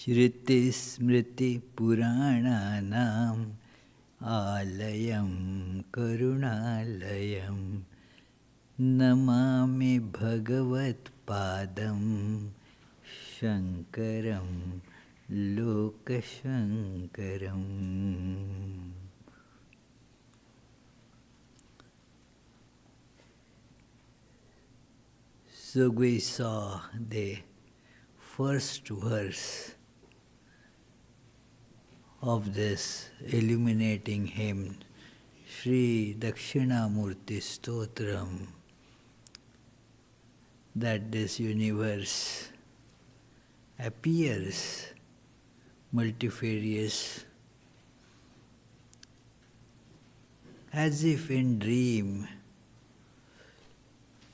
Shruti Smriti Purananam Alayam Karunalayam Namami Bhagavat Padam Shankaram Lokashankaram. So we saw the first verse of this illuminating hymn, Sri Dakshinamurti Stotram, that this universe appears multifarious, as if in dream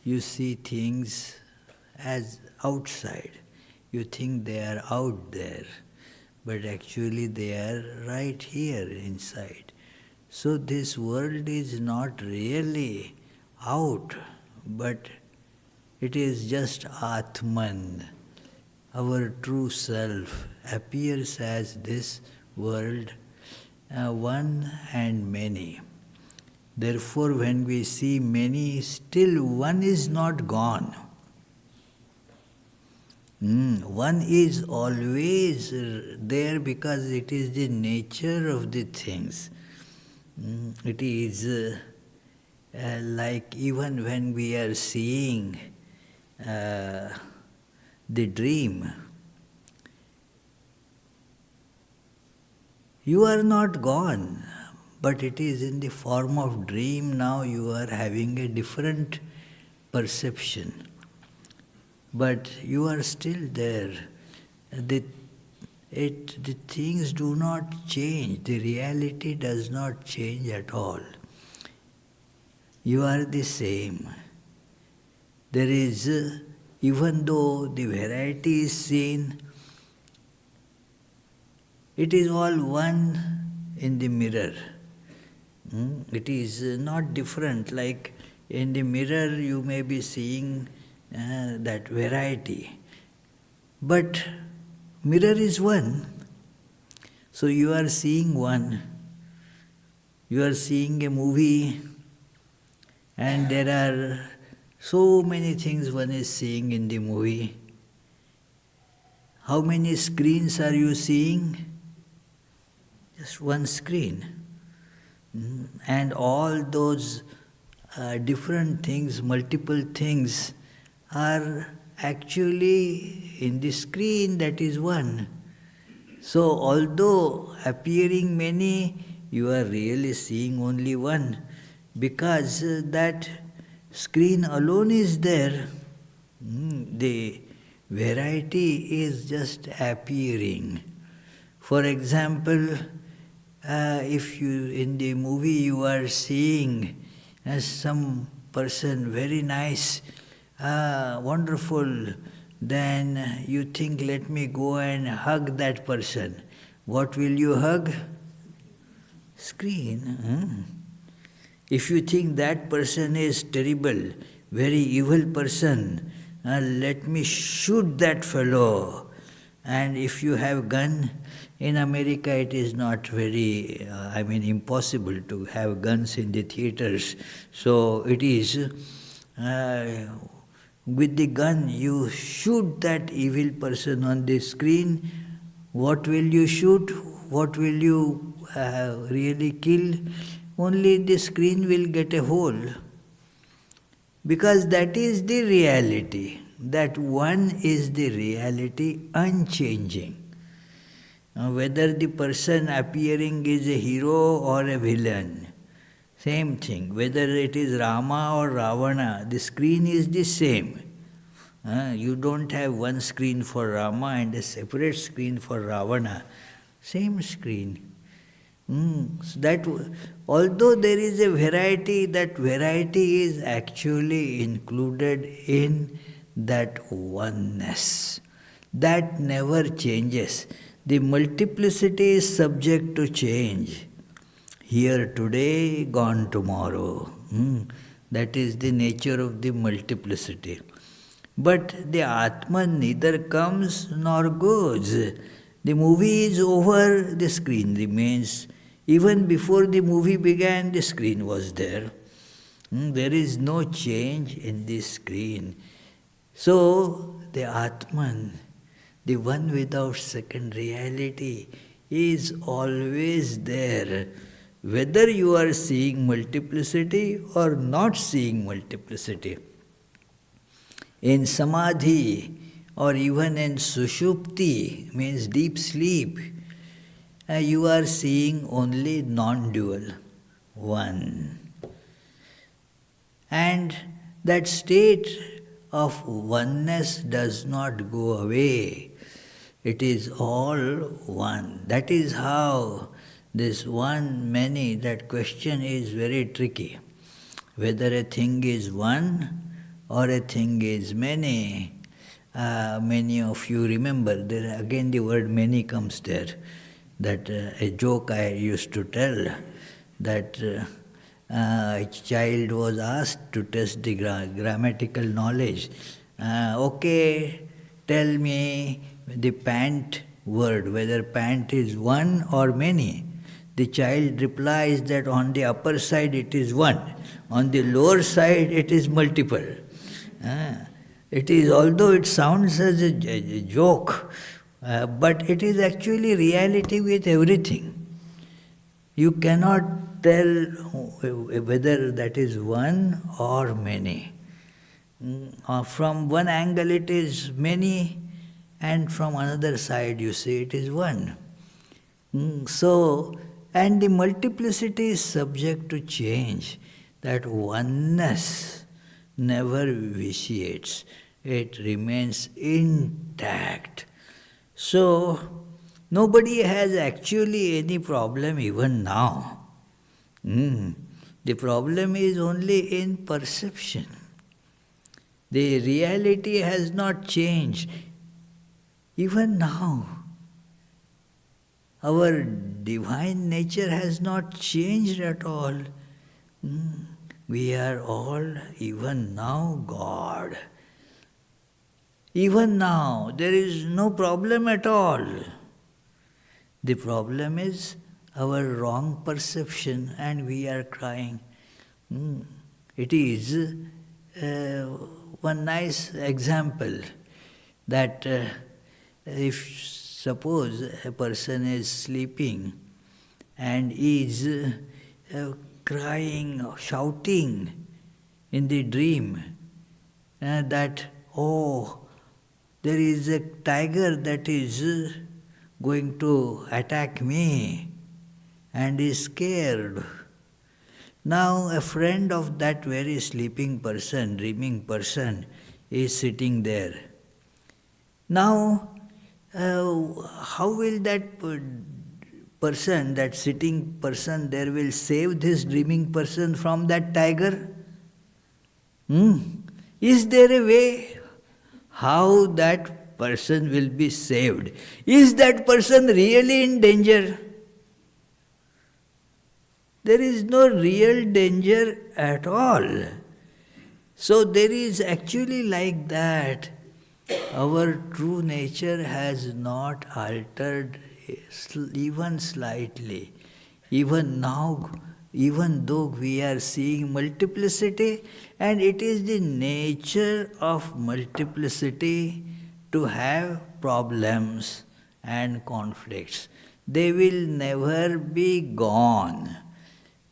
you see things as outside. You think they are out there, but actually they are right here inside. So this world is not really out, but it is just Atman. Our true self appears as this world, one and many. Therefore, when we see many, still one is not gone. One is always there because it is the nature of the things. It is like even when we are seeing the dream, you are not gone, but it is in the form of dream. Now you are having a different perception. But you are still there. The things do not change. The reality does not change at all. You are the same. There is, even though the variety is seen, it is all one in the mirror. It is not different. Like in the mirror you may be seeing that variety. But mirror is one. So you are seeing one. You are seeing a movie and there are so many things one is seeing in the movie. How many screens are you seeing? Just one screen. And all those different things, multiple things, are actually in the screen that is one. So although appearing many, you are really seeing only one, because that screen alone is there. The variety is just appearing. For example, if you in the movie you are seeing some person very nice, wonderful, then you think, let me go and hug that person. What will you hug? Screen. If you think that person is terrible, very evil person, let me shoot that fellow. And if you have gun, in America it is not very, impossible to have guns in the theaters. So it is, with the gun you shoot that evil person on the screen. What will you shoot? What will you really kill? Only the screen will get a hole. Because that is the reality. That one is the reality, unchanging. Whether the person appearing is a hero or a villain, same thing. Whether it is Rama or Ravana, the screen is the same. You don't have one screen for Rama and a separate screen for Ravana. Same screen. So that, although there is a variety, that variety is actually included in that oneness. That never changes. The multiplicity is subject to change. Here today, gone tomorrow. That is the nature of the multiplicity. But the Atman neither comes nor goes. The movie is over, the screen remains. Even before the movie began, the screen was there. There is no change in the screen. So, the Atman, the one without second reality, is always there. Whether you are seeing multiplicity or not seeing multiplicity. In Samadhi or even in Sushupti, means deep sleep, you are seeing only non-dual, one. And that state of oneness does not go away. It is all one. That is how this one, many, that question is very tricky. Whether a thing is one or a thing is many. Many of you remember, there again the word many comes there. That a joke I used to tell, that a child was asked to test the grammatical knowledge. Okay, tell me the pant word, whether pant is one or many. The child replies that on the upper side it is one, on the lower side it is multiple. It is, although it sounds as a joke, but it is actually reality with everything. You cannot tell whether that is one or many. From one angle it is many, and from another side you say it is one. So, and the multiplicity is subject to change. That oneness never vitiates. It remains intact. So, nobody has actually any problem even now. The problem is only in perception. The reality has not changed. Even now, our divine nature has not changed at all. We are all, even now, God. Even now, there is no problem at all. The problem is our wrong perception, and we are crying. It is one nice example that if suppose a person is sleeping and is crying, shouting in the dream that, oh, there is a tiger that is going to attack me, and is scared. Now a friend of that very sleeping person, dreaming person, is sitting there. Now, how will that person, that sitting person there, will save this dreaming person from that tiger? Is there a way how that person will be saved? Is that person really in danger? There is no real danger at all. So there is actually like that. Our true nature has not altered even slightly. Even now, even though we are seeing multiplicity, and it is the nature of multiplicity to have problems and conflicts. They will never be gone.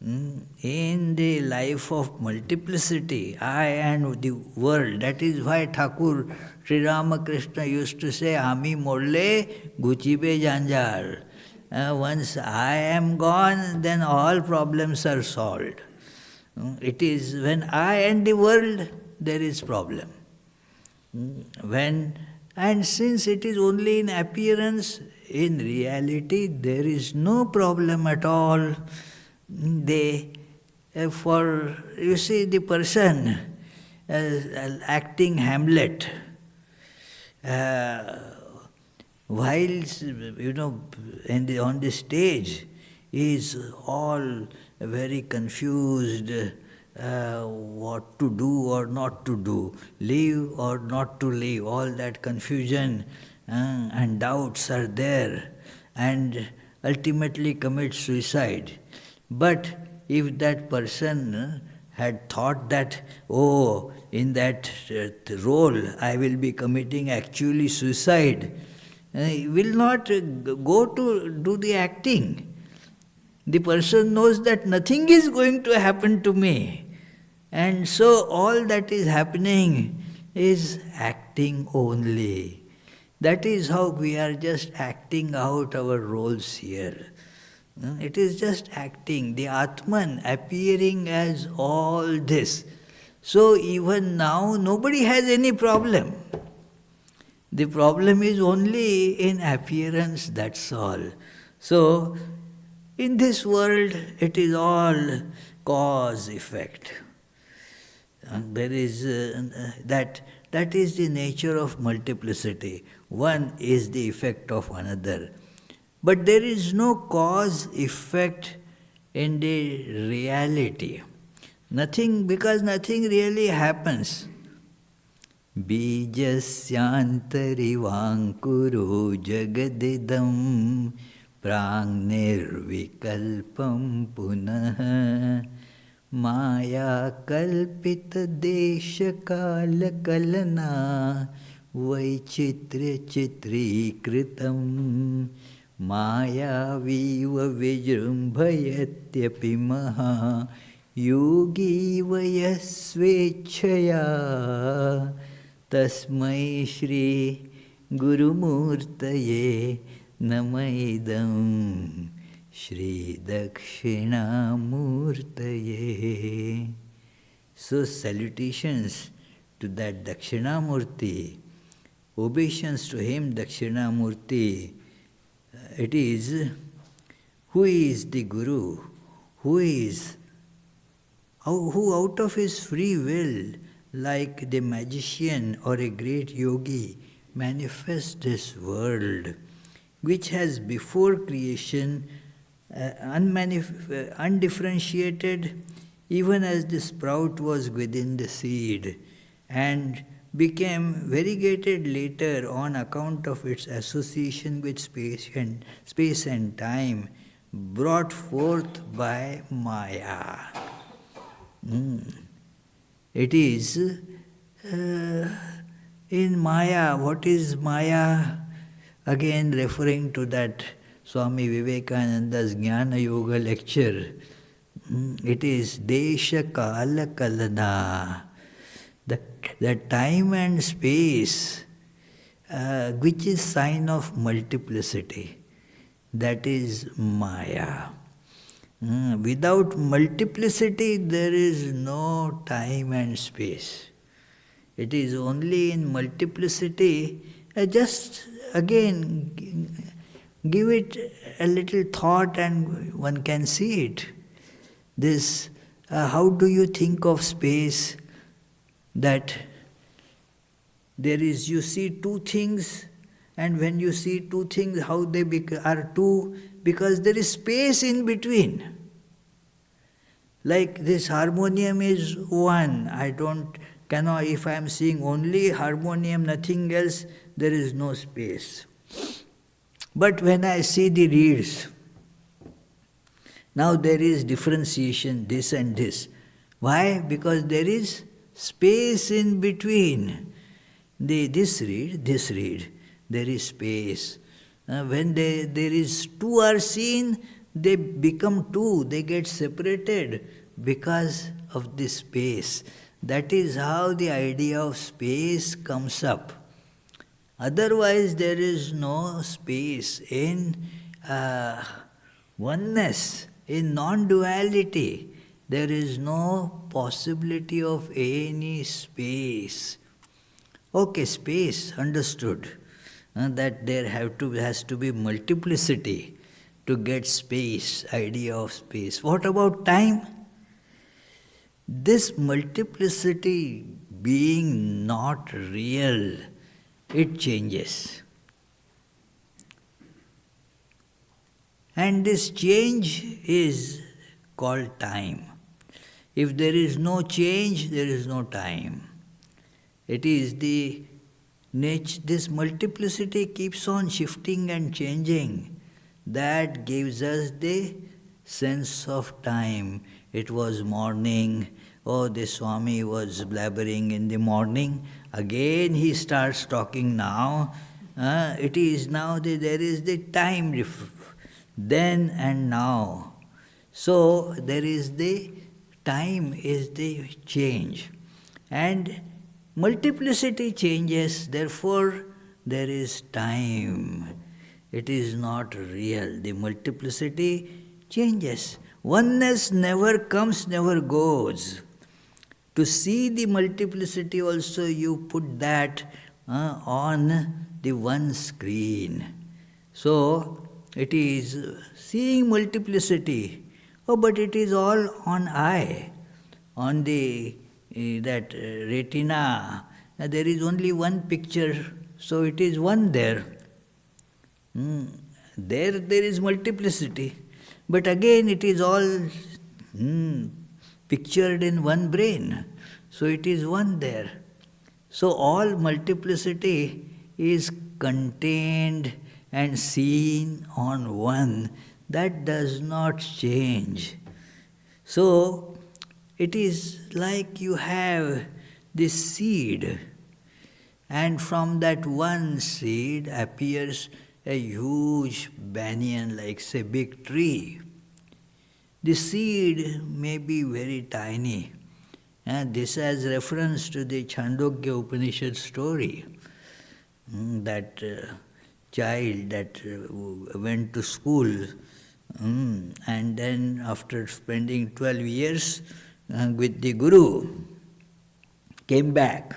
In the life of multiplicity, I and the world, that is why Thakur Sri Ramakrishna used to say, Ami morle guchibe janjal. Once I am gone, then all problems are solved. It is when I and the world, there is problem. And since it is only in appearance, in reality there is no problem at all. You see the person acting Hamlet, while on the stage, is all very confused, what to do or not to do, leave or not to leave, all that confusion and doubts are there, and ultimately commits suicide. But if that person had thought that, oh, in that role I will be committing actually suicide, will not go to do the acting. The person knows that nothing is going to happen to me. And so all that is happening is acting only. That is how we are just acting out our roles here. It is just acting, the Atman appearing as all this. So even now nobody has any problem. The problem is only in appearance, that's all. So in this world it is all cause effect. There is that is the nature of multiplicity. One is the effect of another. But there is no cause-effect in the reality. Nothing, because nothing really happens. Bijasyantari vankuro jagadidam prāgnirvikalpam punah maya kalpita desha kala kalana vaichitra chitrikritam मायावीव विजृम्भयत्यपि महा योगी वयस्वेच्छया तस्मै श्री गुरुमूर्तये नमैदं श्री दक्षिणामूर्तये. So salutations to that Dakshinamurti, obeisance to him, Dakshinamurti. It is, who is the Guru, who out of his free will, like the magician or a great yogi, manifests this world, which has before creation undifferentiated, even as the sprout was within the seed, and became variegated later on account of its association with space and time, brought forth by Maya. It is in Maya. What is Maya? Again referring to that Swami Vivekananda's Jnana Yoga lecture. It is Desha Kala Kalana. The time and space, which is sign of multiplicity, that is Maya. Without multiplicity, there is no time and space. It is only in multiplicity. Just again, give it a little thought and one can see it. This, how do you think of space? That there is, you see two things, and when you see two things, how they are two? Because there is space in between. Like this harmonium is one. If I am seeing only harmonium, nothing else, there is no space. But when I see the reeds, now there is differentiation, this and this. Why? Because there is space in between. This reed, there is space. When there is two are seen, they become two, they get separated because of this space. That is how the idea of space comes up. Otherwise, there is no space in oneness, in non-duality. There is no possibility of any space. Okay, space, understood. That there has to be multiplicity to get space, idea of space. What about time? This multiplicity being not real, it changes. And this change is called time. If there is no change, there is no time. It is the This multiplicity keeps on shifting and changing. That gives us the sense of time. It was morning. Oh, the Swami was blabbering in the morning. Again he starts talking now. It is now there is the time then and now. So there is the time is the change. And multiplicity changes, therefore there is time. It is not real. The multiplicity changes. Oneness never comes, never goes. To see the multiplicity also you put that on the one screen. So it is seeing multiplicity. Oh, but it is all on eye, on the that retina. There is only one picture, so it is one there. There is multiplicity, but again it is all pictured in one brain, so it is one there. So all multiplicity is contained and seen on one. That does not change. So it is like you have this seed, and from that one seed appears a huge banyan, like say big tree. The seed may be very tiny, and this has reference to the Chandogya Upanishad story. That child that went to school, and then after spending 12 years with the Guru, came back.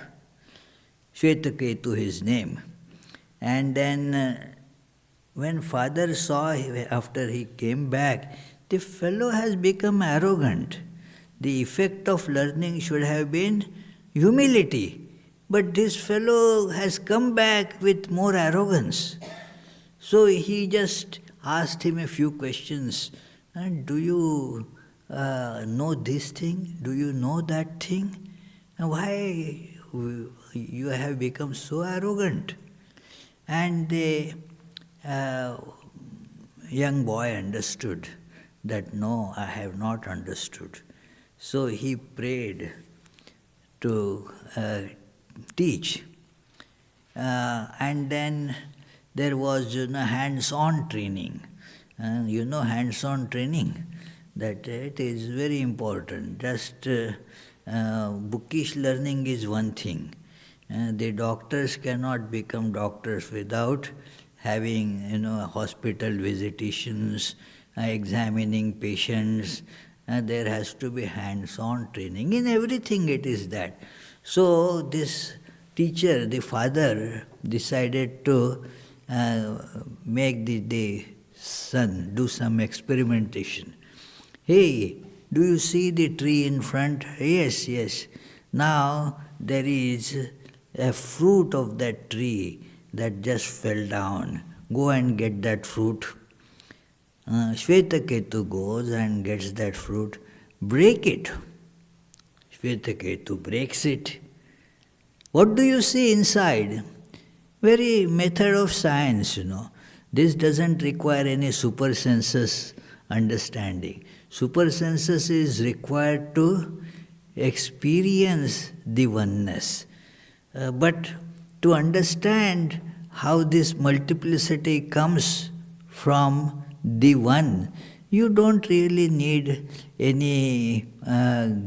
Shvetaketu his name. And then when father saw him after he came back, the fellow has become arrogant. The effect of learning should have been humility. But this fellow has come back with more arrogance. So he just asked him a few questions. Do you know this thing? Do you know that thing? And why you have become so arrogant? And the young boy understood that no, I have not understood. So he prayed to teach. And then there was hands-on training. Hands-on training, that it is very important. Just bookish learning is one thing. The doctors cannot become doctors without having hospital visitations, examining patients. There has to be hands-on training. In everything it is that. So this teacher, the father, decided to make the son do some experimentation. Hey, do you see the tree in front? Yes, yes. Now there is a fruit of that tree that just fell down. Go and get that fruit. Shvetaketu goes and gets that fruit. Break it. Shvetaketu breaks it. What do you see inside? Very method of science, This doesn't require any super sensus understanding. Super sensus is required to experience the oneness. But to understand how this multiplicity comes from the one, you don't really need any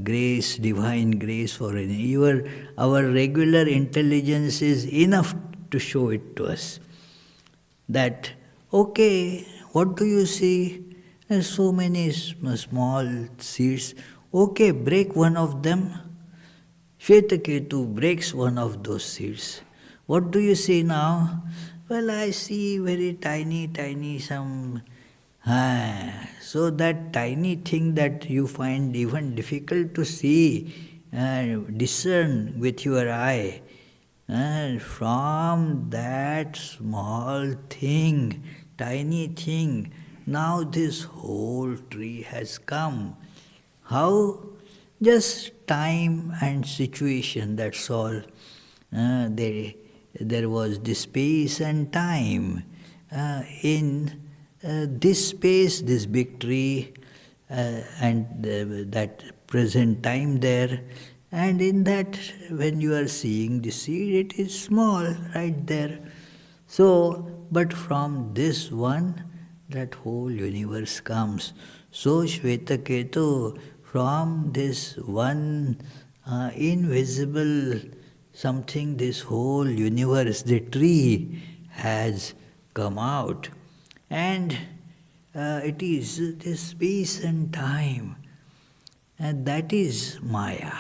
grace, divine grace for any. Our regular intelligence is enough to show it to us. That, okay, what do you see? There's so many small seeds. Okay, break one of them. Shvetaketu breaks one of those seeds. What do you see now? Well, I see very tiny some. So that tiny thing that you find even difficult to see, discern with your eye, from that small thing, tiny thing, now this whole tree has come. How? Just time and situation, that's all. The there was the space and time. In this space, this big tree, and that present time there, and in that, when you are seeing the seed, it is small right there. So, but from this one, that whole universe comes. So, Shvetaketu, from this one invisible something, this whole universe, the tree, has come out. And it is this space and time. And that is Maya.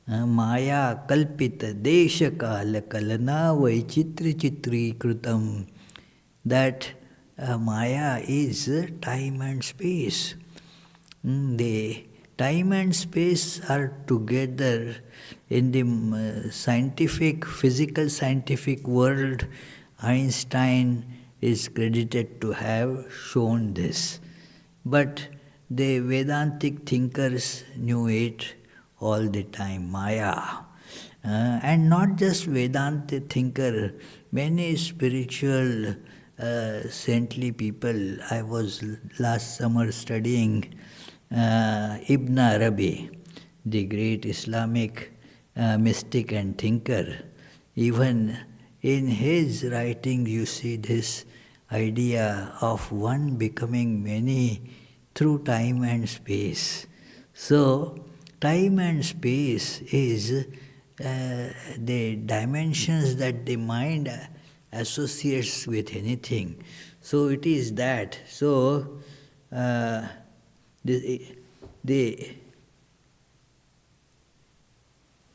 Maya kalpita desha kala kalana vaichitra chitri krutam. That Maya is time and space. The time and space are together in the physical scientific world. Einstein is credited to have shown this. But the Vedantic thinkers knew it all the time, Maya. And not just Vedanta thinker, many spiritual saintly people. I was last summer studying Ibn Arabi, the great Islamic mystic and thinker. Even in his writing you see this idea of one becoming many through time and space. So, time and space is the dimensions that the mind associates with anything. So it is that. So there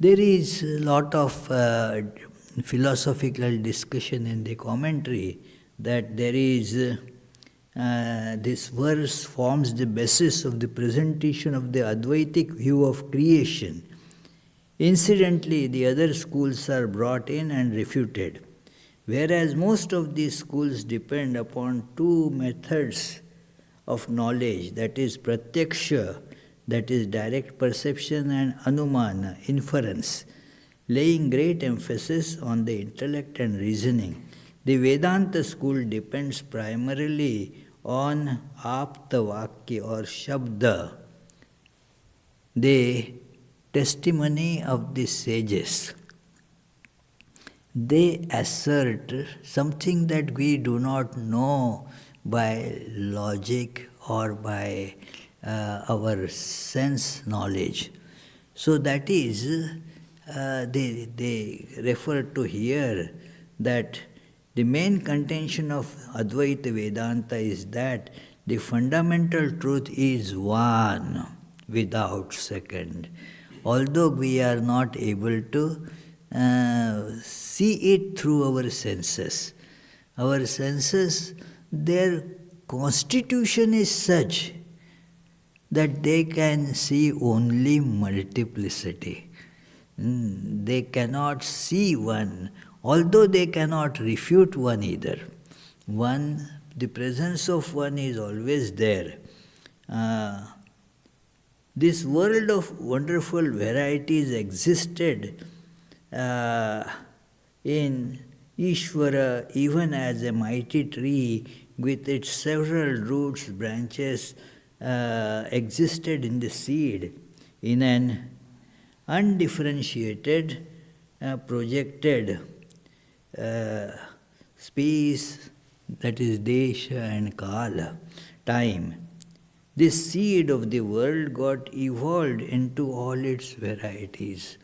is a lot of philosophical discussion in the commentary that there is this verse forms the basis of the presentation of the Advaitic view of creation. Incidentally, the other schools are brought in and refuted, whereas most of these schools depend upon two methods of knowledge, that is pratyaksha, that is direct perception, and anumana, inference, laying great emphasis on the intellect and reasoning. The Vedanta school depends primarily on apta vakya or shabda, the testimony of the sages. They assert something that we do not know by logic or by our sense knowledge. So that is, they refer to here that the main contention of Advaita Vedanta is that the fundamental truth is one without second. Although we are not able to see it through our senses. Our senses, their constitution is such that they can see only multiplicity. They cannot see one, although they cannot refute one either. One, the presence of one is always there. This world of wonderful varieties existed in Ishvara even as a mighty tree with its several roots, branches, existed in the seed in an undifferentiated, projected space, that is desha and kala, time. This seed of the world got evolved into all its varieties.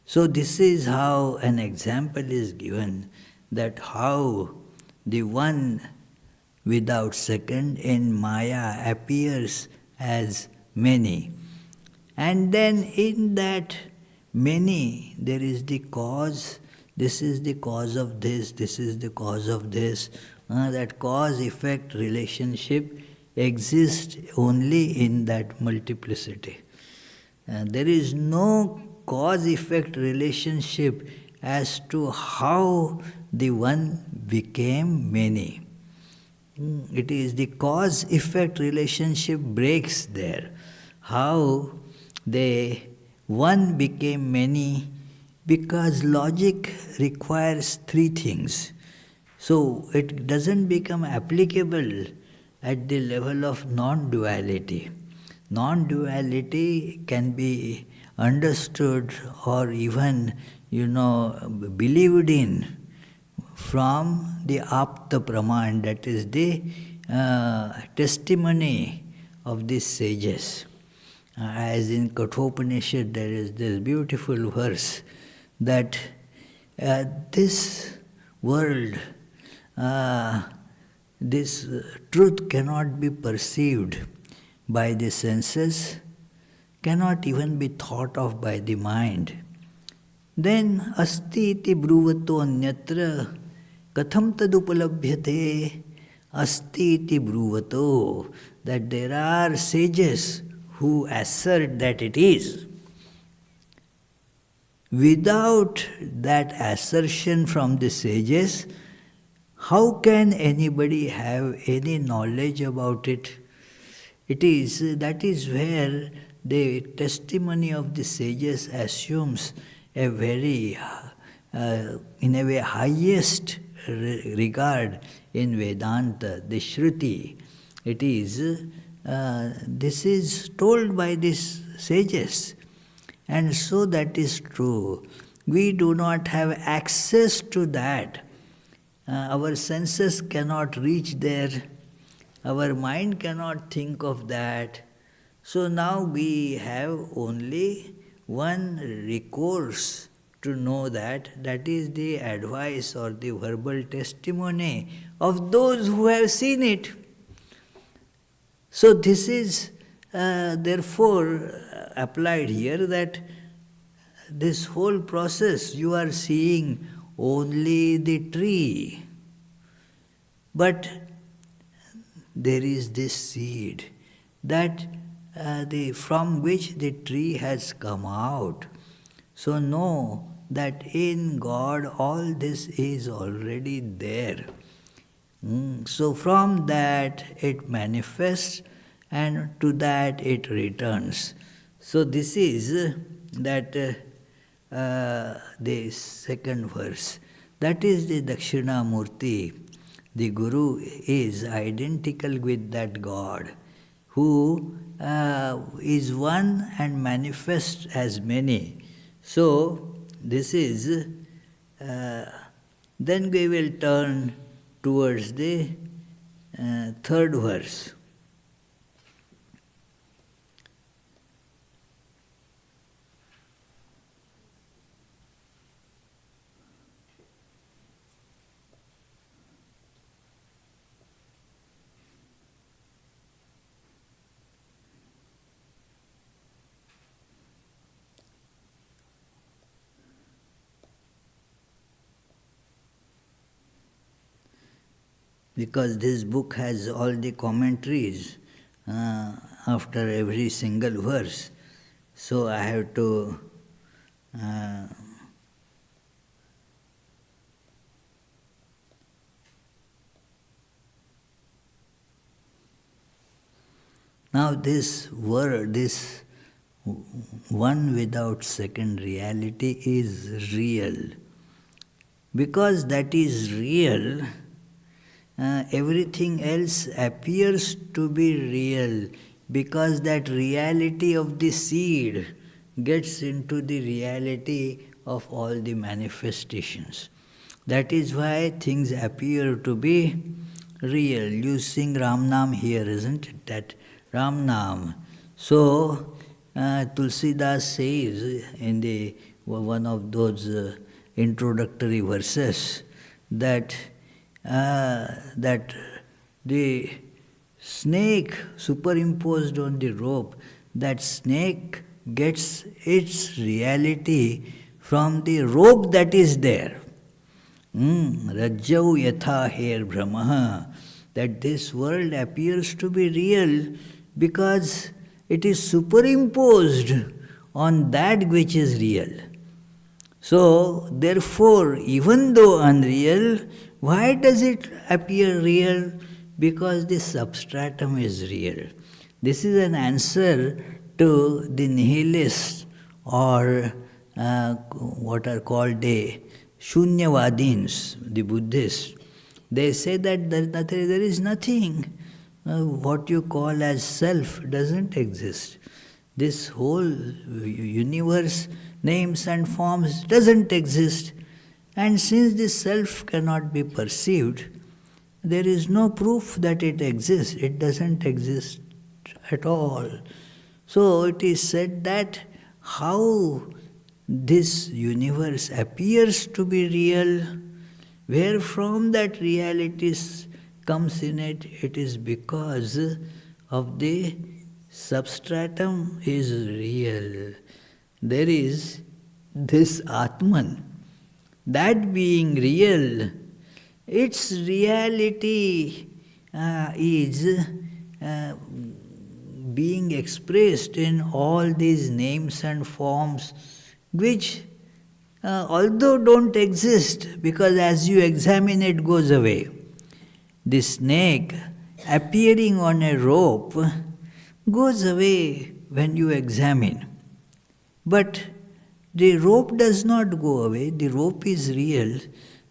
So this is how an example is given, that how the one without second in Maya appears as many. And then in that many, there is the cause. This is the cause of this, this is the cause of this. That cause-effect relationship exists only in that multiplicity. There is no cause-effect relationship as to how the one became many. It is the cause-effect relationship breaks there. How the one became many Because logic requires three things. So it doesn't become applicable at the level of non-duality. Non-duality can be understood or even, believed in from the Apta Praman, that is the testimony of these sages. As in Kathopanishad, there is this beautiful verse that this world, this truth cannot be perceived by the senses, cannot even be thought of by the mind. Then asti iti bruvato anyatra katham tadupalabhyate asti iti bruvato, that there are sages who assert that it is. Without that assertion from the sages, how can anybody have any knowledge about it? That is where the testimony of the sages assumes a very, in a way, highest regard in Vedanta, the Shruti. This is told by these sages. And so that is true. We do not have access to that. Our senses cannot reach there. Our mind cannot think of that. So now we have only one recourse to know that. That is the advice or the verbal testimony of those who have seen it. So this is therefore applied here, that this whole process you are seeing only the tree, but there is this seed that from which the tree has come out. So know that in God all this is already there. So from that it manifests, and to that it returns. So this is the second verse. That is the Dakshinamurti. The Guru is identical with that God who is one and manifests as many. So this is, then we will turn towards the third verse. Because this book has all the commentaries after every single verse. So I have to now this word, this one without second reality is real. Because that is real, everything else appears to be real, because that reality of the seed gets into the reality of all the manifestations. That is why things appear to be real. You sing Ram Nam here, isn't it? That Ram Nam. So Tulsidas says in the one of those introductory verses that the snake superimposed on the rope, that snake gets its reality from the rope that is there. Rajjau yatha her brahmaha, that this world appears to be real because it is superimposed on that which is real. So, therefore, even though unreal, why does it appear real? Because the substratum is real. This is an answer to the nihilists or what are called the Shunyavadins, the Buddhists. They say that there is nothing. What you call as self doesn't exist. This whole universe, names and forms, doesn't exist. And since this self cannot be perceived, there is no proof that it exists. It doesn't exist at all. So it is said that how this universe appears to be real, where from that reality comes in it, it is because of the substratum is real. There is this Atman, that being real, its reality is being expressed in all these names and forms which although don't exist, because as you examine it goes away. The snake appearing on a rope goes away when you examine. But the rope does not go away, the rope is real.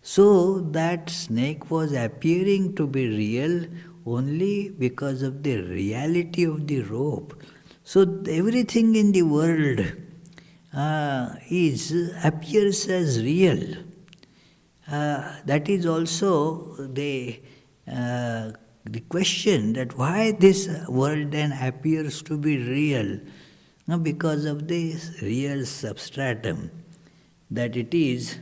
So that snake was appearing to be real only because of the reality of the rope. So everything in the world appears as real. That is also the question, that why this world then appears to be real. Because of this real substratum, that it is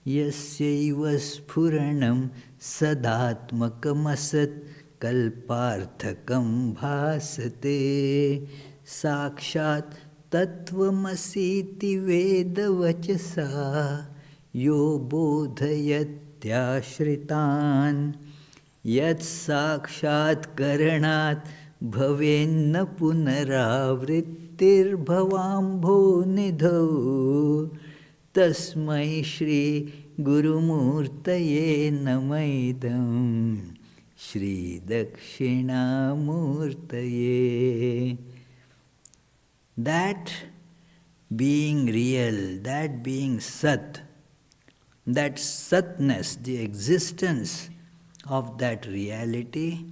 yasyaiva sphuranam sadatmakam asat kalparthakam bhasate sakshat tatvamasiti veda vachasa yo bodhayatyashritan yat sakshat karanat bhavenna punaravrittir bhavambho nidho tasmai shri gurumurtaye namaidam Shri Dakshinamurtaye. That being real, that being Sat, that Satness, the existence of that reality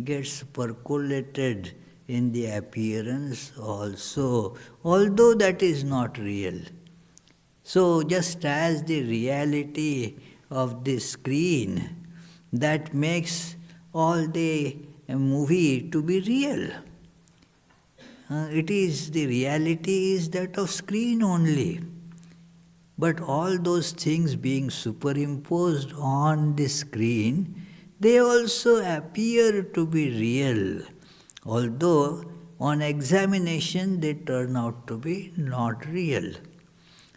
gets percolated in the appearance also, although that is not real. So just as the reality of the screen that makes all the movie to be real. The reality is that of screen only. But all those things being superimposed on the screen, they also appear to be real, although on examination they turn out to be not real.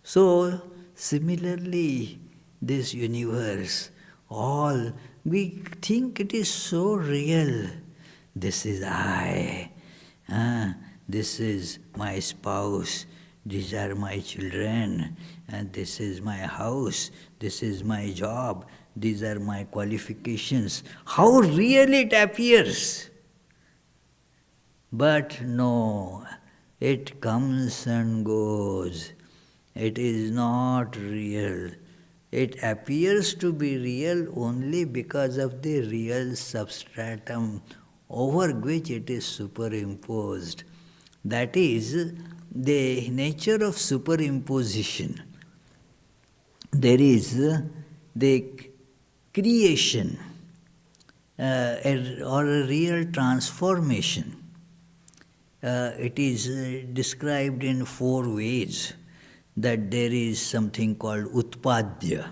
So similarly, this universe, all we think it is so real. This is I, this is my spouse, these are my children, and this is my house, this is my job, these are my qualifications. How real it appears! But no, it comes and goes. It is not real. It appears to be real only because of the real substratum over which it is superimposed. That is the nature of superimposition. There is the creation or a real transformation. It is described in 4 ways. That there is something called utpadya,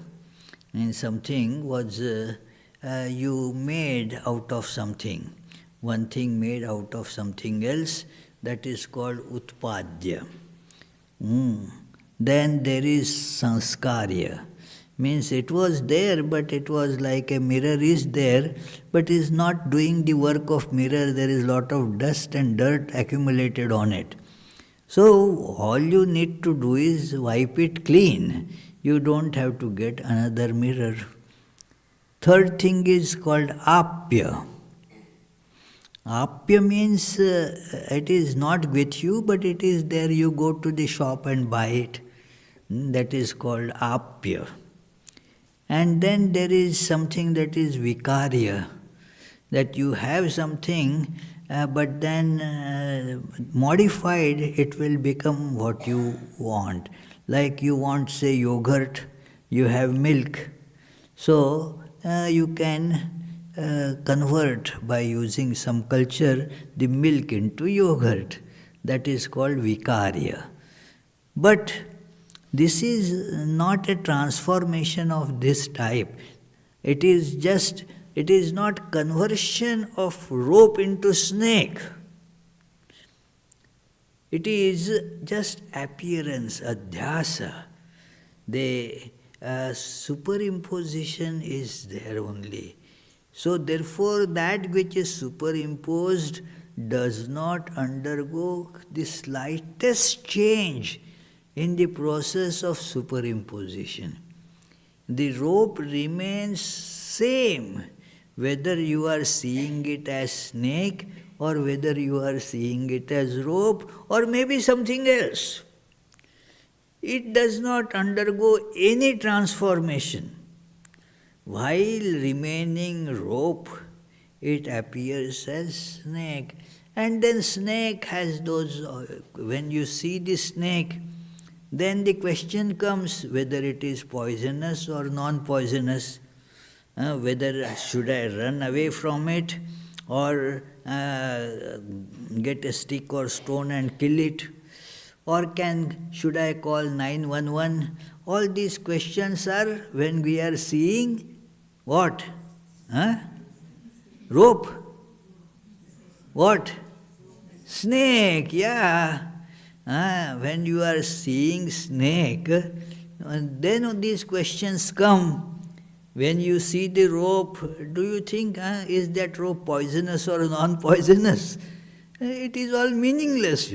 and something was you made out of something. One thing made out of something else, that is called utpadya. Then there is sanskarya, means it was there, but it was like a mirror is there, but is not doing the work of mirror. There is lot of dust and dirt accumulated on it. So all you need to do is wipe it clean. You don't have to get another mirror. Third thing is called apya. Apya means it is not with you, but it is there. You go to the shop and buy it. that is called apya. And then there is something that is vikarya, that you have something, but then modified it will become what you want. Like you want, say, yogurt, you have milk. So you can convert by using some culture the milk into yogurt. That is called vikarya. But this is not a transformation of this type. It is not conversion of rope into snake. It is just appearance, adhyasa. The superimposition is there only. So therefore that which is superimposed does not undergo the slightest change in the process of superimposition. The rope remains same, whether you are seeing it as snake or whether you are seeing it as rope or maybe something else. It does not undergo any transformation. While remaining rope, it appears as snake. And then snake has those, when you see the snake, then the question comes whether it is poisonous or non-poisonous, whether should I run away from it or get a stick or stone and kill it, or should I call 911? All these questions are when we are seeing what? Rope? What? Snake, yeah. When you are seeing snake, then these questions come. When you see the rope, do you think, is that rope poisonous or non-poisonous? It is all meaningless,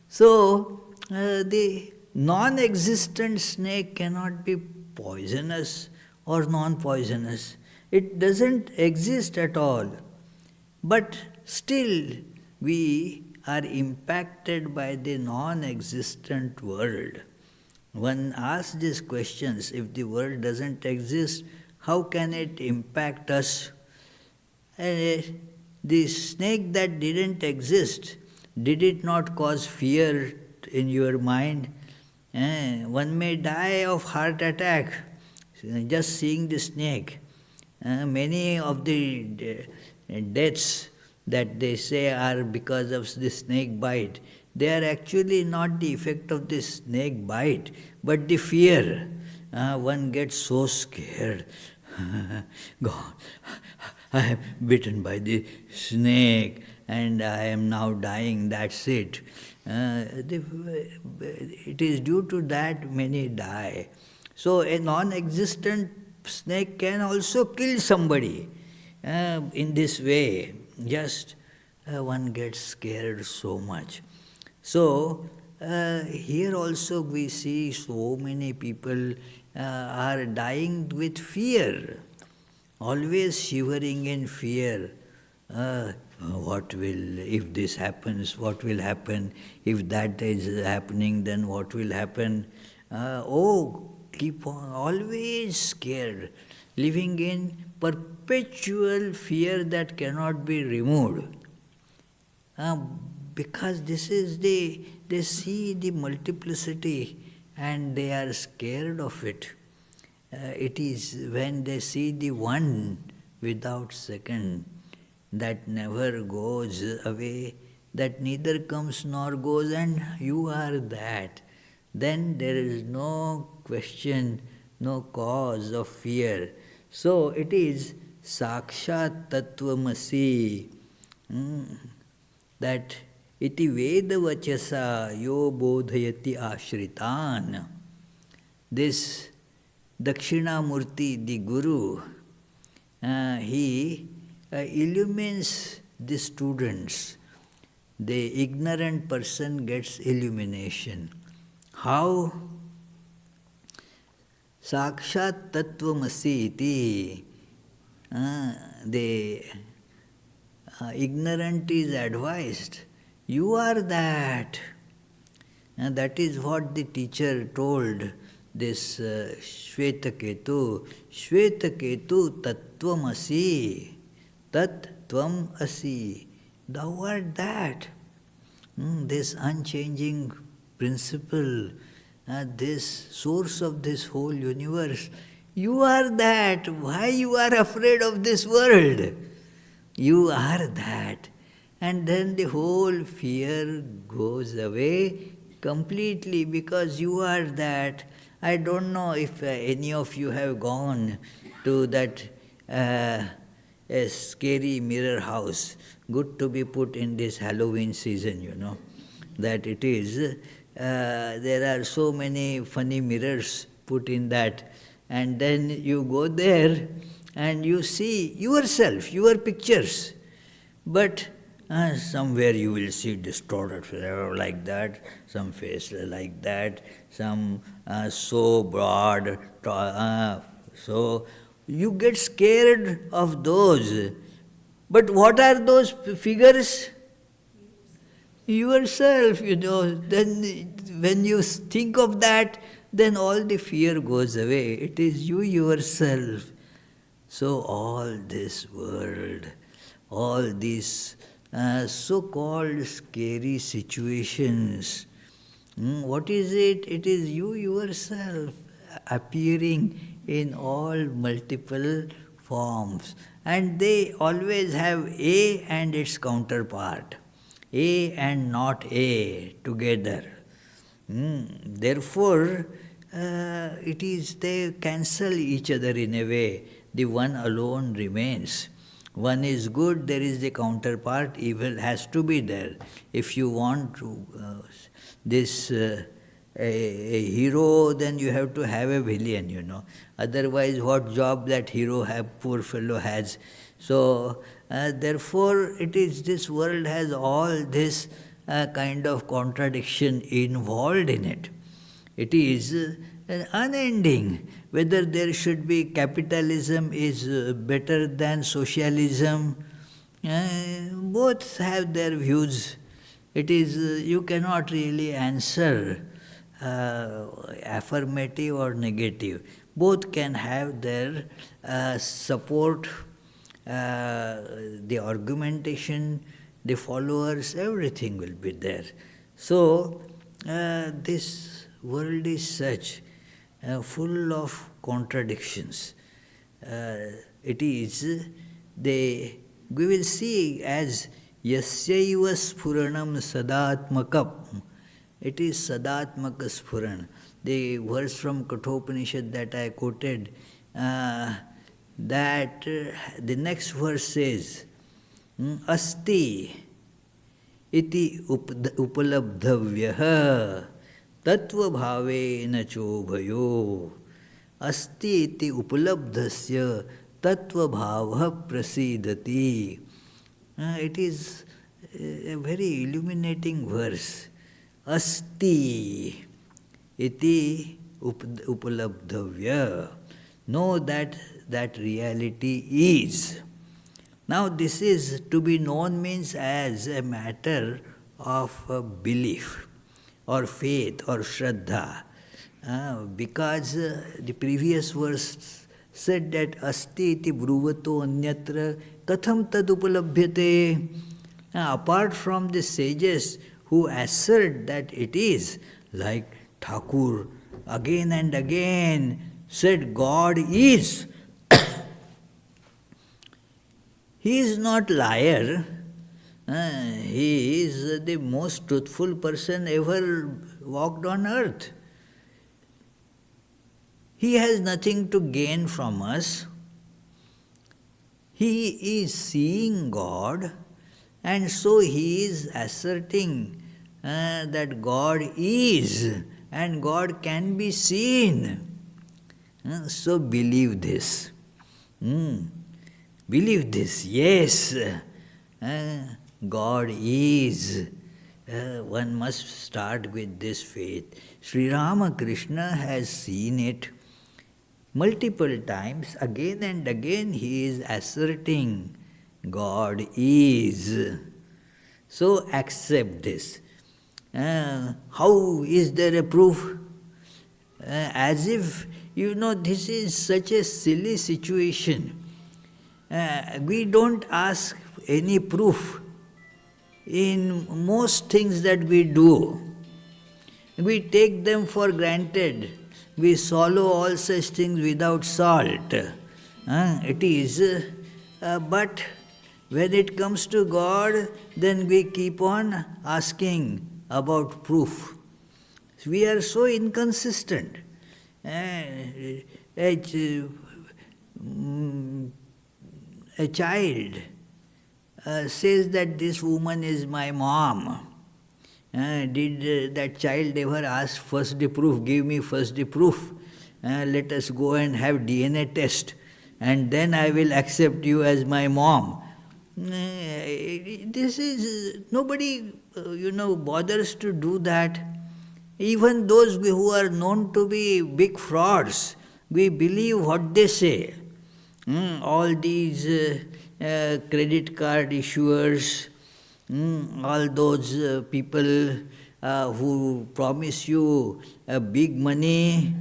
So, the non-existent snake cannot be poisonous or non-poisonous. It doesn't exist at all. But still, we are impacted by the non-existent world. One asks these questions, if the world doesn't exist, how can it impact us? The snake that didn't exist, did it not cause fear in your mind? One may die of heart attack just seeing the snake. Many of the deaths that they say are because of the snake bite, they are actually not the effect of the snake bite, but the fear. One gets so scared. God, I am bitten by the snake and I am now dying, that's it. It is due to that many die. So a non-existent snake can also kill somebody in this way. Just one gets scared so much. So here also we see so many people are dying with fear, always shivering in fear. What will, if this happens, what will happen? If that is happening, then what will happen? Keep on, always scared, living in perpetual fear that cannot be removed. Because this is they see the multiplicity and they are scared of it. It is when they see the one without second, that never goes away, that neither comes nor goes, and you are that. Then there is no question, no cause of fear. So it is Sakshat Tattvamasi, that iti Veda Vachasa yo bodhayati ashritan. This Dakshinamurti, the Guru, he illumines the students. The ignorant person gets illumination. How? Sakshat Tattvamasi iti. The ignorant is advised, you are that. And that is what the teacher told this Shvetaketu. Shvetaketu tattvamasi. Tat tvam asi. Thou art that. This unchanging principle, this source of this whole universe. You are that. Why you are afraid of this world? You are that. And then the whole fear goes away completely because you are that. I don't know if any of you have gone to that a scary mirror house. Good to be put in this Halloween season, that it is. There are so many funny mirrors put in that. And then you go there and you see yourself, your pictures. But somewhere you will see distorted like that, some face like that, some so broad. So you get scared of those. But what are those figures? Yourself, Then when you think of that, then all the fear goes away. It is you yourself. So all this world, all these so-called scary situations, what is it? It is you yourself appearing in all multiple forms. And they always have A and its counterpart. A and not A together. Therefore, they cancel each other in a way. The one alone remains. One is good, there is the counterpart, evil has to be there. If you want to, a hero, then you have to have a villain, Otherwise, what job that hero poor fellow has? So, therefore, this world has all this kind of contradiction involved in it. It is unending. Whether there should be capitalism is better than socialism, both have their views. It is, you cannot really answer affirmative or negative. Both can have their support, the argumentation, the followers, everything will be there. So, this world is such, full of contradictions. It is, we will see as yasyaiva sphuranam sadatmakam. It is sadatmaka sphuran. The verse from Kathopanishad that I quoted, that the next verse says, Asti iti upalabdhavyaha tattva bhavena chobhayo. Asti iti upalabdhasya tattva bhava prasidati. It is a very illuminating verse. Asti iti upalabdhavya. Know that reality is. Now this is to be known means as a matter of belief or faith or shraddha. Because the previous verse said that asti iti bruvato anyatra katham tad upalabhyate. Apart from the sages who assert that it is, like Thakur again and again said God is. He is not liar. He is the most truthful person ever walked on earth. He has nothing to gain from us. He is seeing God, and so he is asserting that God is, and God can be seen. So believe this. Believe this, yes, God is. One must start with this faith. Sri Ramakrishna has seen it multiple times. Again and again he is asserting God is. So accept this. How is there a proof? As if, this is such a silly situation. We don't ask any proof in most things that we do. We take them for granted. We swallow all such things without salt. It is. But when it comes to God, then we keep on asking about proof. We are so inconsistent. A child says that this woman is my mom. Did that child ever ask first the proof? Give me first the proof. Let us go and have DNA test, and then I will accept you as my mom. This is, nobody, bothers to do that. Even those who are known to be big frauds, we believe what they say. All these credit card issuers, all those people who promise you big money,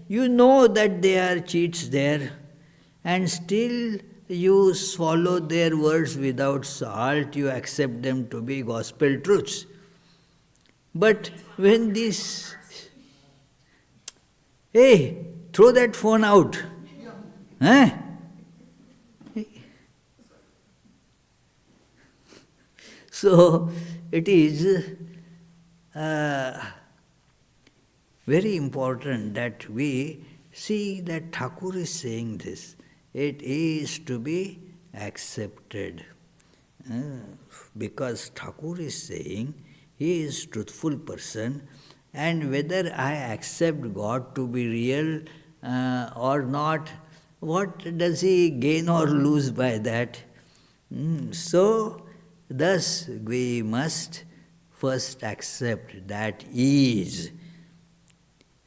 you know that they are cheats there, and still you swallow their words without salt, you accept them to be gospel truths. But when this, hey, throw that phone out. Huh? So it is very important that we see that Thakur is saying this. It is to be accepted. Because Thakur is saying, he is truthful person, and whether I accept God to be real or not, what does he gain or lose by that? So, thus we must first accept that is.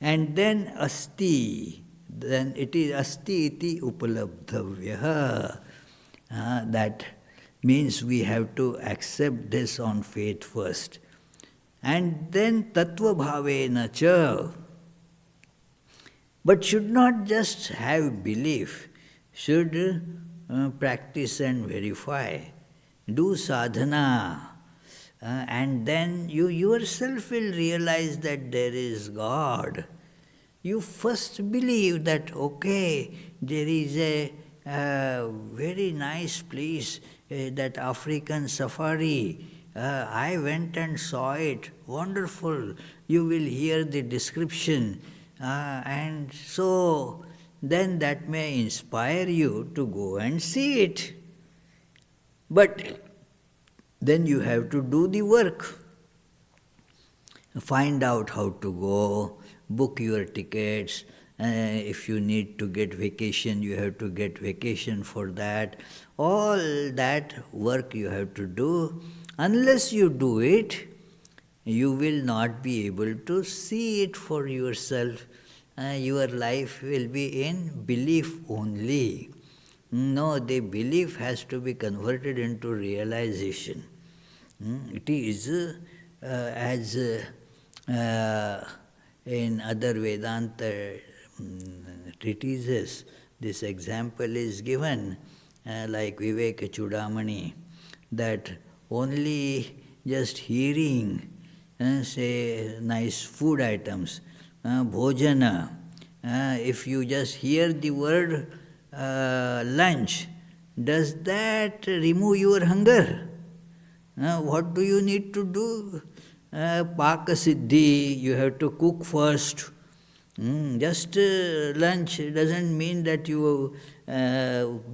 And then asti, then it is asti iti upalabdhavya. That means we have to accept this on faith first. And then tattva bhavena cha. But should not just have belief, should practice and verify, do sadhana, and then you yourself will realize that there is God. You first believe that, okay, there is a very nice place, that African safari. I went and saw it, wonderful. You will hear the description. And so then that may inspire you to go and see it. But then you have to do the work. Find out how to go, book your tickets. If you need to get vacation, you have to get vacation for that. All that work you have to do. Unless you do it, you will not be able to see it for yourself. Your life will be in belief only. No, the belief has to be converted into realization. It is as in other Vedanta treatises, this example is given, like Viveka Chudamani, that only just hearing, say, nice food items, bhojana, if you just hear the word lunch, does that remove your hunger? What do you need to do? Paka siddhi, you have to cook first. Just lunch doesn't mean that you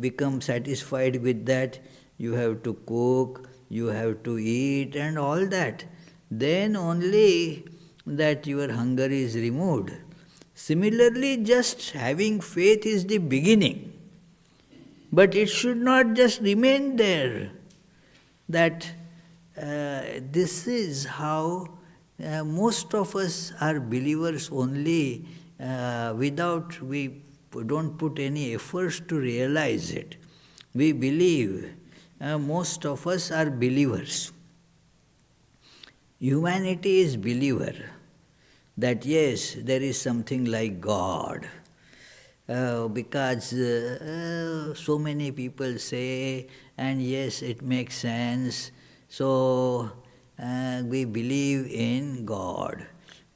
become satisfied with that. You have to cook, you have to eat and all that. Then only that your hunger is removed. Similarly, just having faith is the beginning. But it should not just remain there. That this is how most of us are believers only without, we don't put any efforts to realize it. We believe, most of us are believers. Humanity is believer that yes, there is something like God. Because so many people say, and yes, it makes sense, so we believe in God.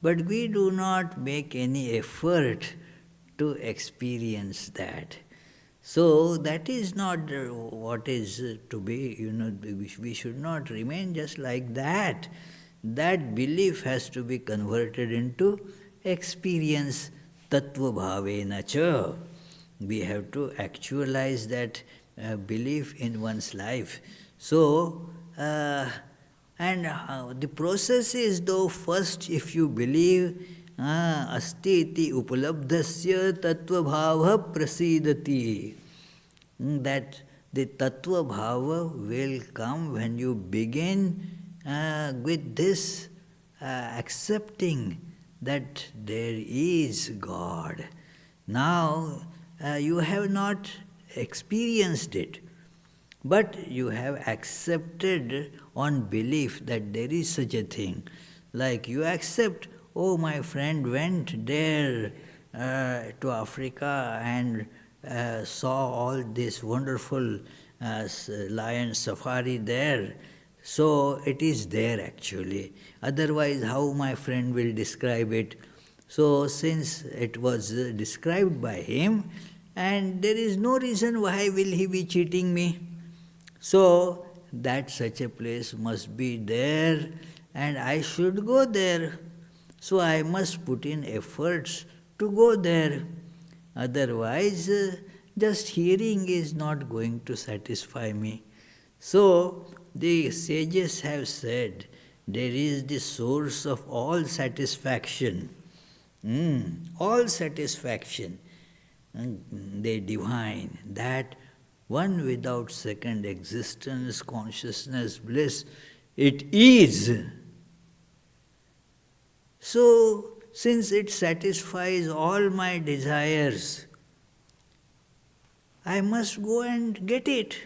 But we do not make any effort to experience that. So that is not what is to be, we should not remain just like that. That belief has to be converted into experience. Tattva bhavena cha. We have to actualize that belief in one's life. So, the process is, though, first if you believe asti iti upalabdhasya tattva bhava prasidati, that the tattva bhava will come when you begin with this accepting that there is God. Now, you have not experienced it, but you have accepted on belief that there is such a thing. Like you accept, oh, my friend went there to Africa and saw all this wonderful lion safari there. So it is there actually. Otherwise, how my friend will describe it? So since it was described by him, and there is no reason why will he be cheating me. So that such a place must be there, and I should go there. So I must put in efforts to go there. Otherwise, just hearing is not going to satisfy me. So the sages have said, there is the source of all satisfaction. All satisfaction. They divine that one without second existence, consciousness, bliss, it is. So, since it satisfies all my desires, I must go and get it.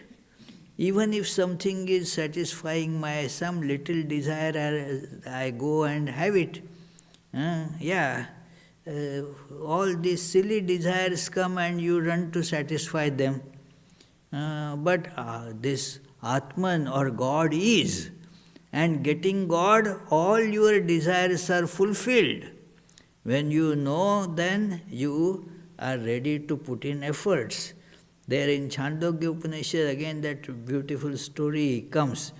Even if something is satisfying my some little desire, I go and have it. All these silly desires come and you run to satisfy them. But this Atman or God is, and getting God, all your desires are fulfilled. When you know, then you are ready to put in efforts. There in Chandogya Upanishad, again that beautiful story comes,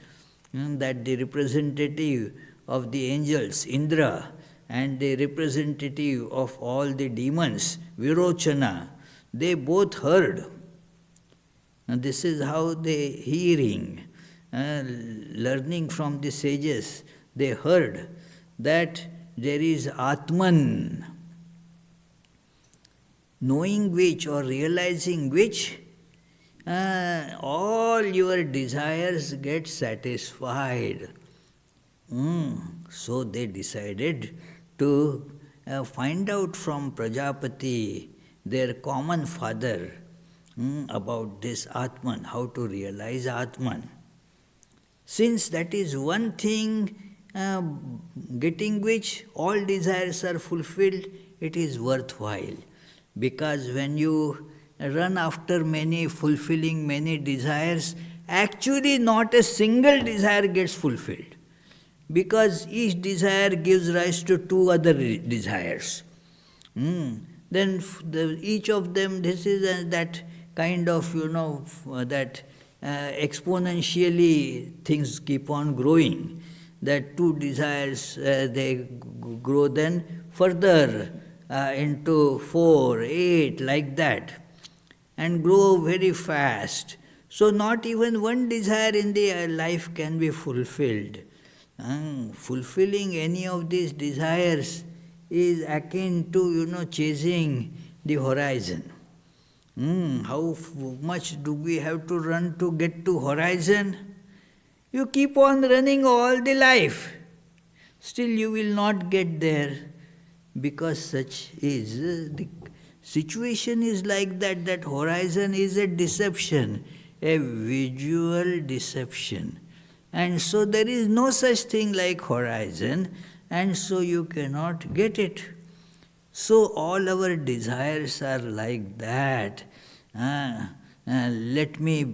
that the representative of the angels, Indra, and the representative of all the demons, Virochana, they both heard. And this is how they hearing, learning from the sages, they heard that there is Atman, knowing which or realizing which all your desires get satisfied. So they decided to find out from Prajapati, their common father, about this Atman, how to realize Atman. Since that is one thing getting which all desires are fulfilled, it is worthwhile. Because when you run after many, fulfilling many desires, actually not a single desire gets fulfilled. Because each desire gives rise to two other desires. Then each of them, this is that kind of, that exponentially things keep on growing. That two desires, they grow then further into 4, 8, like that, and grow very fast. So not even one desire in the life can be fulfilled. Fulfilling any of these desires is akin to, chasing the horizon. How much do we have to run to get to horizon? You keep on running all the life. Still you will not get there, because such is the situation is like that. That horizon is a deception, a visual deception. And so there is no such thing like horizon, and so you cannot get it. So all our desires are like that. Let me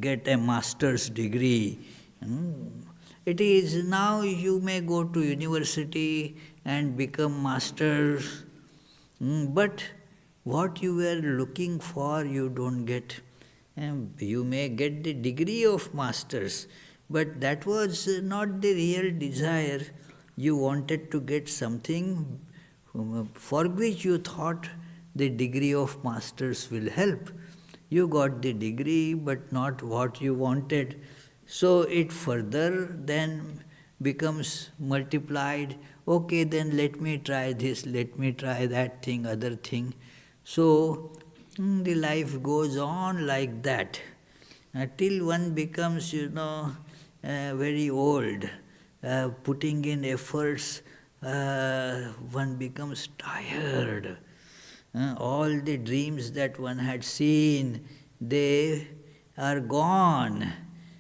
get a master's degree. It is now you may go to university and become masters, but what you were looking for you don't get. You may get the degree of masters, but that was not the real desire. You wanted to get something for which you thought the degree of masters will help. You got the degree, but not what you wanted. So it further then becomes multiplied. Okay, then let me try this, let me try that thing, other thing. So the life goes on like that till one becomes, very old. Putting in efforts, one becomes tired. All the dreams that one had seen, they are gone.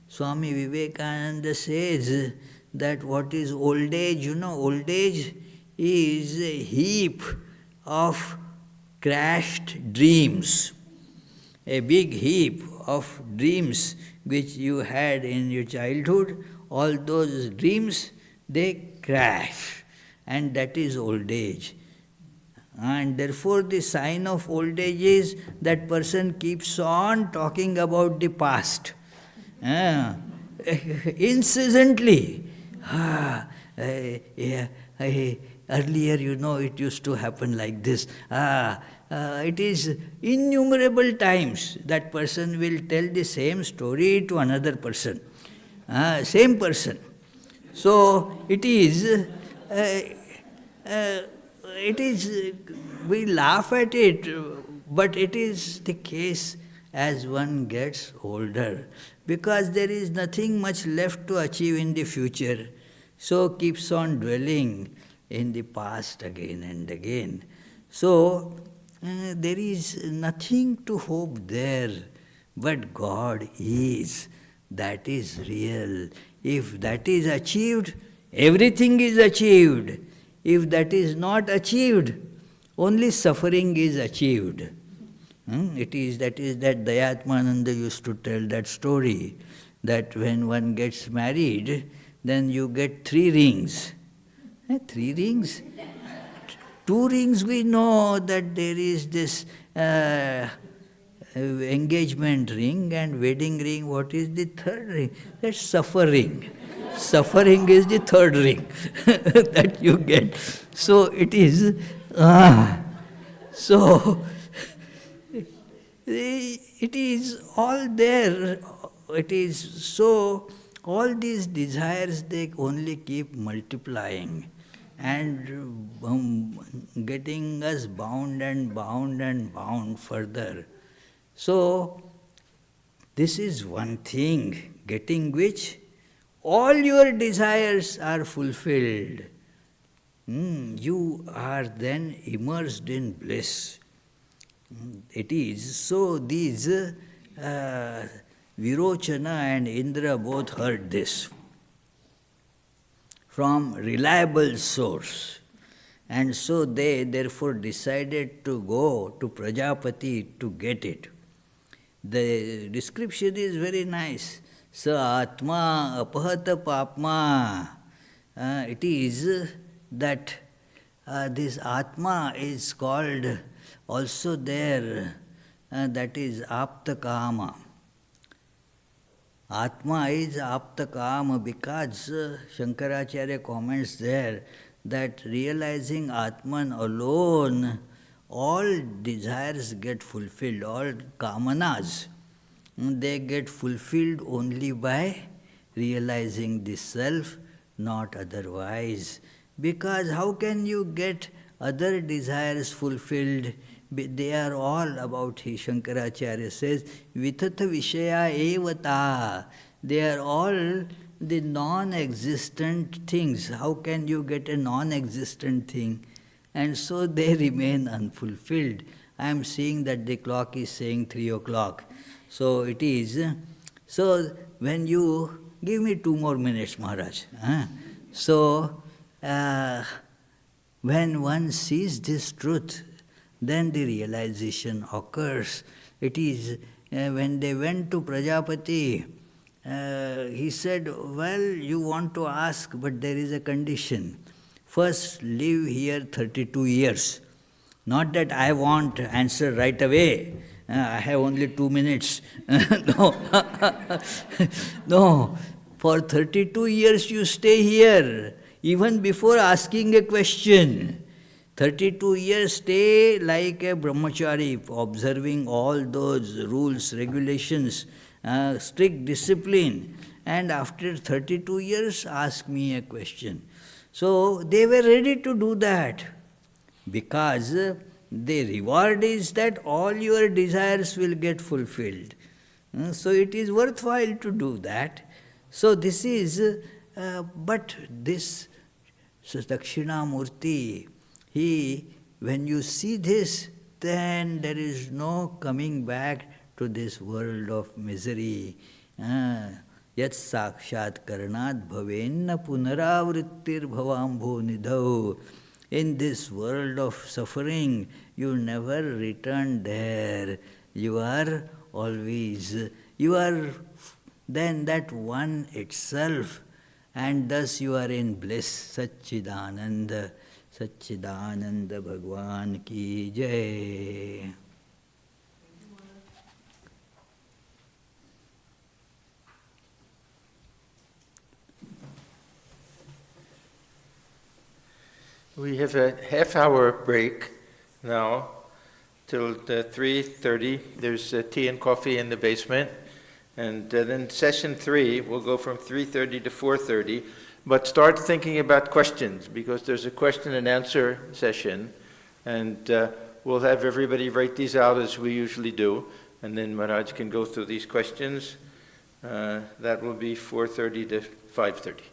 Swami Vivekananda says that what is old age? Old age is a heap of crashed dreams, a big heap of dreams which you had in your childhood. All those dreams, they crash, and that is old age. And therefore the sign of old age is that person keeps on talking about the past. Incessantly. Earlier, it used to happen like this. It is innumerable times that person will tell the same story to another person. Same person. So it is, we laugh at it, but it is the case as one gets older, because there is nothing much left to achieve in the future, so keeps on dwelling in the past again and again. So there is nothing to hope there, but God is. That is real. If that is achieved, everything is achieved. If that is not achieved, only suffering is achieved. That Yogatmananda used to tell that story, that when one gets married, then you get 3 rings. 3 rings? 2 rings we know that there is this engagement ring and wedding ring. What is the 3rd ring? That's suffering. Suffering is the 3rd ring that you get. So it is, so it is all there. It is so, all these desires, they only keep multiplying and getting us bound and bound and bound further. So this is one thing, getting which all your desires are fulfilled. You are then immersed in bliss. It is so. These Virochana and Indra both heard this from reliable source, and so they therefore decided to go to Prajapati to get it. The description is very nice. Sa atma apahata papma. It is that this atma is called also there, that is apta kama. Atma is apta kama because Shankaracharya comments there that realizing Atman alone, all desires get fulfilled, all kamanas, they get fulfilled only by realizing the self, not otherwise. Because how can you get other desires fulfilled? They are all about, Shankaracharya says, vitata vishaya evata. They are all the non-existent things. How can you get a non-existent thing? And so they remain unfulfilled. I am seeing that the clock is saying 3 o'clock. So it is. So when you give me 2 more minutes, Maharaj. So, when one sees this truth, then the realization occurs. It is when they went to Prajapati, he said, well, you want to ask, but there is a condition. First, live here 32 years. Not that I want answer right away. I have only 2 minutes. No. No. For 32 years you stay here, even before asking a question. 32 years stay like a brahmachari, observing all those rules, regulations, strict discipline. And after 32 years, ask me a question. So they were ready to do that, because the reward is that all your desires will get fulfilled. So it is worthwhile to do that. So this is, but this Dakshinamurti, when you see this, then there is no coming back to this world of misery. Yat sakshat karanat bhavenna punaravrittir bhavambho nidhau. In this world of suffering, you never return there. You are always, you are then that one itself, and thus you are in bliss. Satchidananda, Satchidananda Bhagwan ki jai. We have a half-hour break now till 3:30. There's tea and coffee in the basement. And then session 3 will go from 3:30 to 4:30. But start thinking about questions, because there's a question and answer session. And we'll have everybody write these out as we usually do. And then Maharaj can go through these questions. That will be 4:30 to 5:30.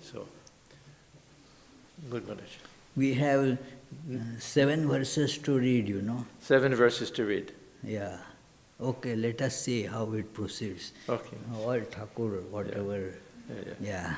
So, good, Maharaj. We have 7 verses to read, 7 verses to read. Yeah. Okay, let us see how it proceeds. Okay. All Thakur, whatever. Yeah. Yeah.